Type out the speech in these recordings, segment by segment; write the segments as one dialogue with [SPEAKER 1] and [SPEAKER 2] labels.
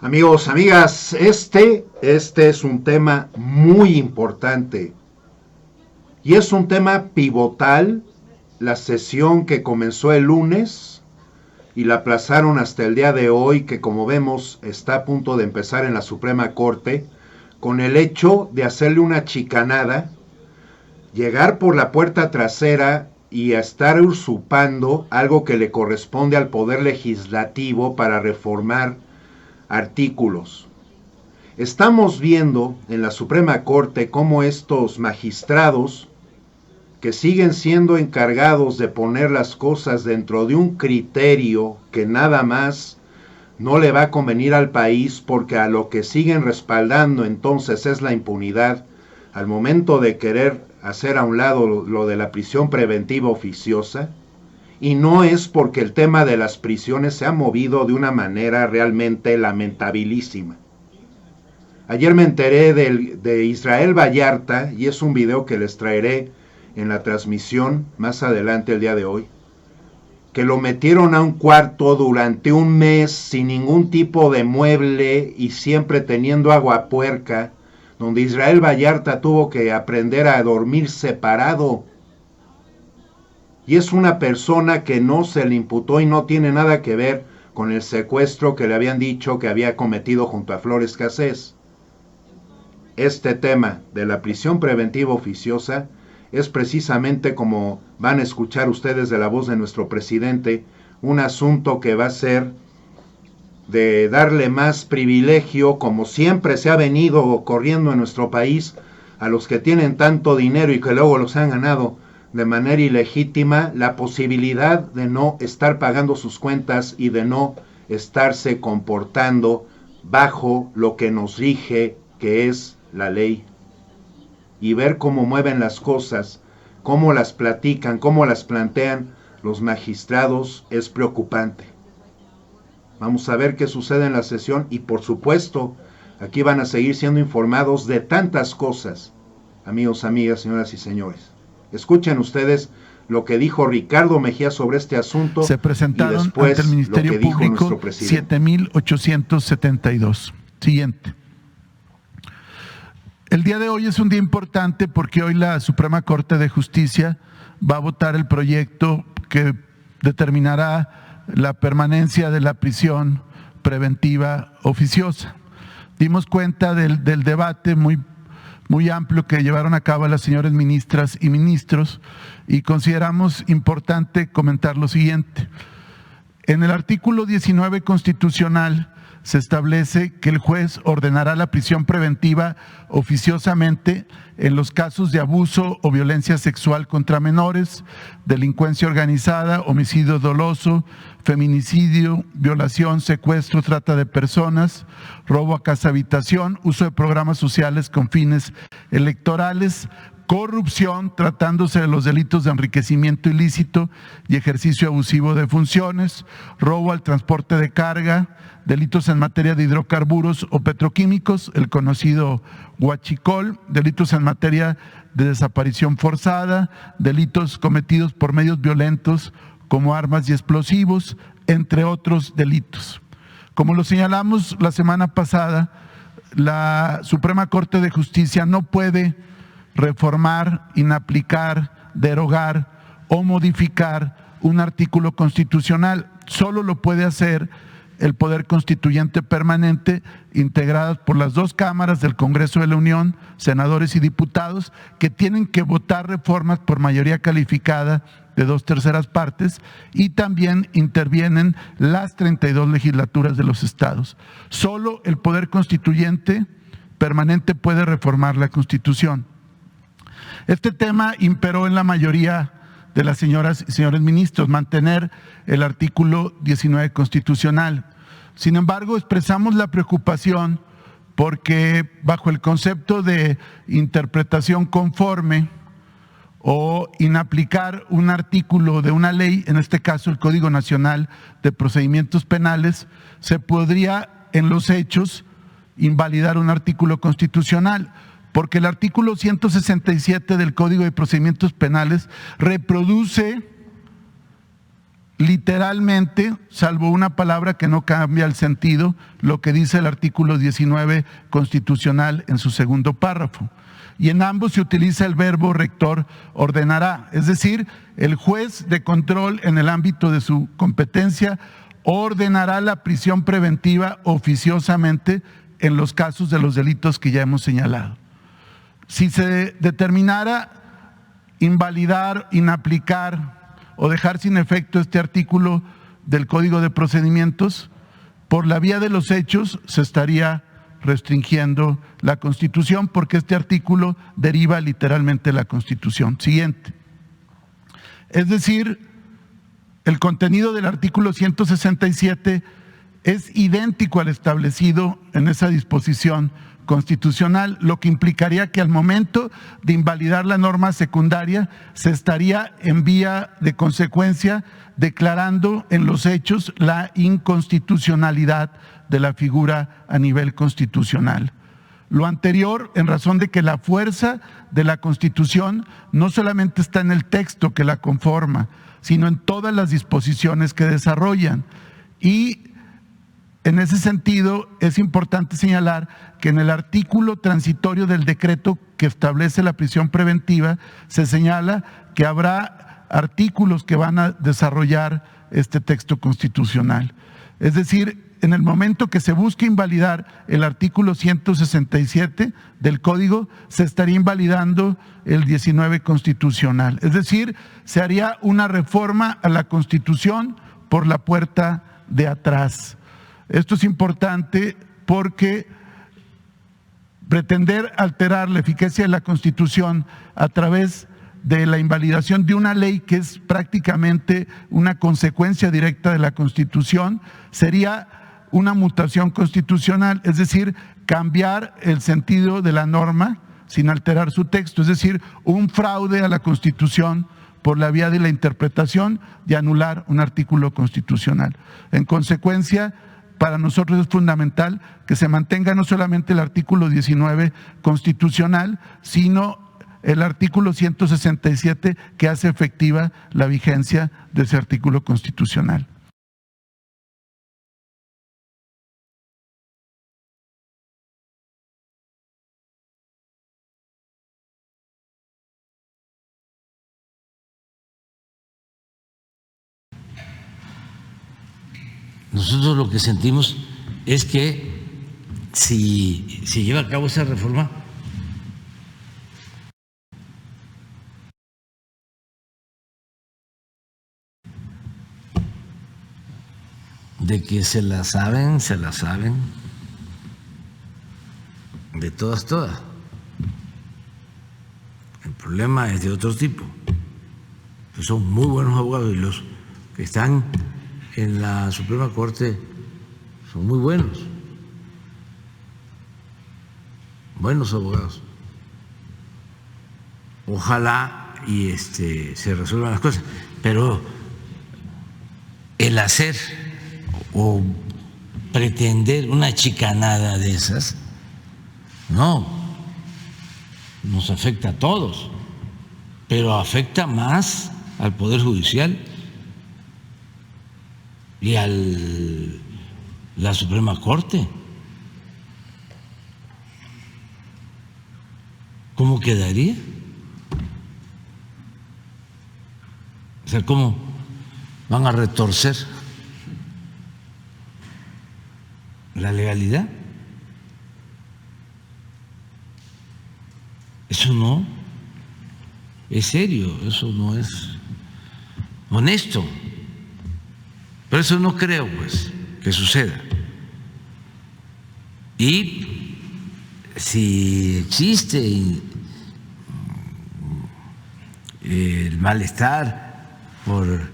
[SPEAKER 1] Amigos, amigas, este es un tema muy importante y es un tema pivotal. La sesión que comenzó el lunes y la aplazaron hasta el día de hoy, que como vemos está a punto de empezar en la Suprema Corte, con el hecho de hacerle una chicanada, llegar por la puerta trasera y a estar usurpando algo que le corresponde al Poder Legislativo para reformar artículos. Estamos viendo en la Suprema Corte cómo estos magistrados, que siguen siendo encargados de poner las cosas dentro de un criterio que nada más no le va a convenir al país, porque a lo que siguen respaldando entonces es la impunidad, al momento de querer hacer a un lado lo de la prisión preventiva oficiosa. Y no es porque el tema de las prisiones se ha movido de una manera realmente lamentabilísima. Ayer me enteré de Israel Vallarta, y es un video que les traeré en la transmisión más adelante el día de hoy, que lo metieron a un cuarto durante un mes sin ningún tipo de mueble y siempre teniendo agua puerca, donde Israel Vallarta tuvo que aprender a dormir separado. Y es una persona que no se le imputó y no tiene nada que ver con el secuestro que le habían dicho que había cometido junto a Flores Cassés. Este tema de la prisión preventiva oficiosa es precisamente, como van a escuchar ustedes de la voz de nuestro presidente, un asunto que va a ser de darle más privilegio, como siempre se ha venido corriendo en nuestro país, a los que tienen tanto dinero y que luego los han ganado de manera ilegítima, la posibilidad de no estar pagando sus cuentas y de no estarse comportando bajo lo que nos rige, que es la ley. Y ver cómo mueven las cosas, cómo las platican, cómo las plantean los magistrados es preocupante. Vamos a ver qué sucede en la sesión y por supuesto aquí van a seguir siendo informados de tantas cosas. Amigos, amigas, señoras y señores, escuchen ustedes lo que dijo Ricardo Mejía sobre este asunto.
[SPEAKER 2] Se presentaron
[SPEAKER 1] y después
[SPEAKER 2] ante el Ministerio
[SPEAKER 1] lo que dijo
[SPEAKER 2] Público
[SPEAKER 1] nuestro presidente.
[SPEAKER 2] 7,872. Siguiente. El día de hoy es un día importante porque hoy la Suprema Corte de Justicia va a votar el proyecto que determinará la permanencia de la prisión preventiva oficiosa. Dimos cuenta del debate muy amplio que llevaron a cabo las señoras ministras y ministros y consideramos importante comentar lo siguiente. En el artículo 19 constitucional se establece que el juez ordenará la prisión preventiva oficiosamente en los casos de abuso o violencia sexual contra menores, delincuencia organizada, homicidio doloso, feminicidio, violación, secuestro, trata de personas, robo a casa habitación, uso de programas sociales con fines electorales, corrupción, tratándose de los delitos de enriquecimiento ilícito y ejercicio abusivo de funciones, robo al transporte de carga, delitos en materia de hidrocarburos o petroquímicos, el conocido huachicol, delitos en materia de desaparición forzada, delitos cometidos por medios violentos como armas y explosivos, entre otros delitos. Como lo señalamos la semana pasada, la Suprema Corte de Justicia no puede reformar, inaplicar, derogar o modificar un artículo constitucional. Solo lo puede hacer el Poder Constituyente Permanente, integradas por las dos cámaras del Congreso de la Unión, senadores y diputados, que tienen que votar reformas por mayoría calificada de 2/3 partes, y también intervienen las 32 legislaturas de los estados. Solo el Poder Constituyente Permanente puede reformar la Constitución. Este tema imperó en la mayoría de las señoras y señores ministros, mantener el artículo 19 constitucional. Sin embargo, expresamos la preocupación porque bajo el concepto de interpretación conforme o inaplicar un artículo de una ley, en este caso el Código Nacional de Procedimientos Penales, se podría en los hechos invalidar un artículo constitucional, porque el artículo 167 del Código de Procedimientos Penales reproduce literalmente, salvo una palabra que no cambia el sentido, lo que dice el artículo 19 constitucional en su segundo párrafo. Y en ambos se utiliza el verbo rector ordenará, es decir, el juez de control en el ámbito de su competencia ordenará la prisión preventiva oficiosamente en los casos de los delitos que ya hemos señalado. Si se determinara invalidar, inaplicar o dejar sin efecto este artículo del Código de Procedimientos, por la vía de los hechos se estaría restringiendo la Constitución, porque este artículo deriva literalmente de la Constitución. Siguiente. Es decir, el contenido del artículo 167 es idéntico al establecido en esa disposición constitucional, lo que implicaría que al momento de invalidar la norma secundaria se estaría en vía de consecuencia declarando en los hechos la inconstitucionalidad de la figura a nivel constitucional. Lo anterior en razón de que la fuerza de la Constitución no solamente está en el texto que la conforma, sino en todas las disposiciones que desarrollan. Y en ese sentido, es importante señalar que en el artículo transitorio del decreto que establece la prisión preventiva, se señala que habrá artículos que van a desarrollar este texto constitucional. Es decir, en el momento que se busque invalidar el artículo 167 del Código, se estaría invalidando el 19 constitucional. Es decir, se haría una reforma a la Constitución por la puerta de atrás. Esto es importante porque pretender alterar la eficacia de la Constitución a través de la invalidación de una ley que es prácticamente una consecuencia directa de la Constitución sería una mutación constitucional, es decir, cambiar el sentido de la norma sin alterar su texto, es decir, un fraude a la Constitución por la vía de la interpretación de anular un artículo constitucional. En consecuencia, para nosotros es fundamental que se mantenga no solamente el artículo 19 constitucional, sino el artículo 167 que hace efectiva la vigencia de ese artículo constitucional.
[SPEAKER 3] Nosotros lo que sentimos es que si se lleva a cabo esa reforma, de que se la saben, de todas. El problema es de otro tipo. Son muy buenos abogados y los que están en la Suprema Corte son muy buenos abogados. Ojalá y se resuelvan las cosas, pero el hacer o pretender una chicanada de esas no nos afecta a todos, pero afecta más al Poder Judicial y a la Suprema Corte. ¿Cómo quedaría? O sea, ¿cómo van a retorcer la legalidad? Eso no es serio, eso no es honesto. Por eso no creo, pues, que suceda. Y si existe el malestar por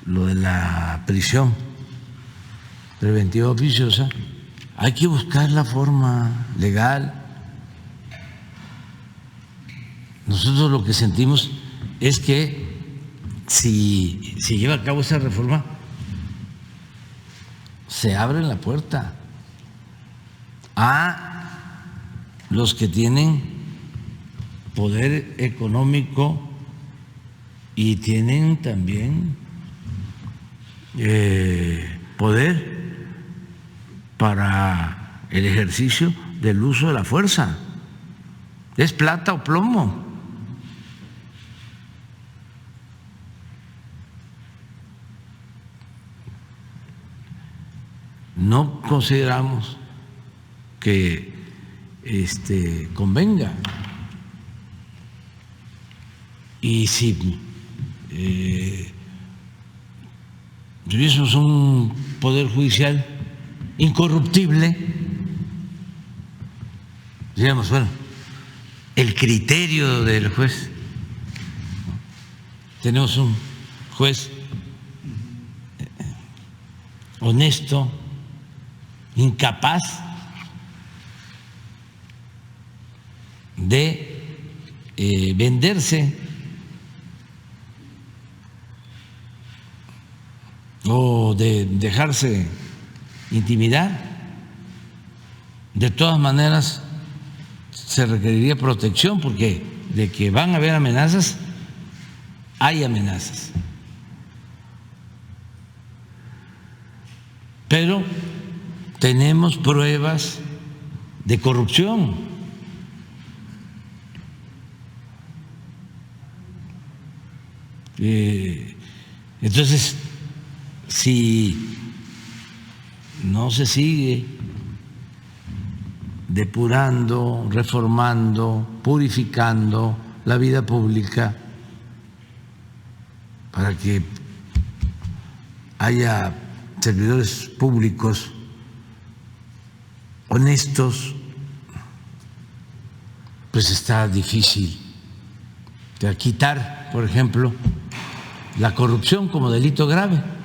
[SPEAKER 3] lo de la prisión preventiva oficiosa, hay que buscar la forma legal. Nosotros lo que sentimos es que si se lleva a cabo esa reforma, se abre la puerta a los que tienen poder económico y tienen también poder para el ejercicio del uso de la fuerza. Es plata o plomo. No consideramos que convenga. Y si tuviésemos un poder judicial incorruptible, diríamos, bueno, el criterio del juez. Tenemos un juez honesto, incapaz de venderse o de dejarse intimidar. De todas maneras se requeriría protección, porque de que van a haber amenazas, hay amenazas. Pero tenemos pruebas de corrupción. Entonces, si no se sigue depurando, reformando, purificando la vida pública para que haya servidores públicos honestos, pues está difícil quitar, por ejemplo, la corrupción como delito grave.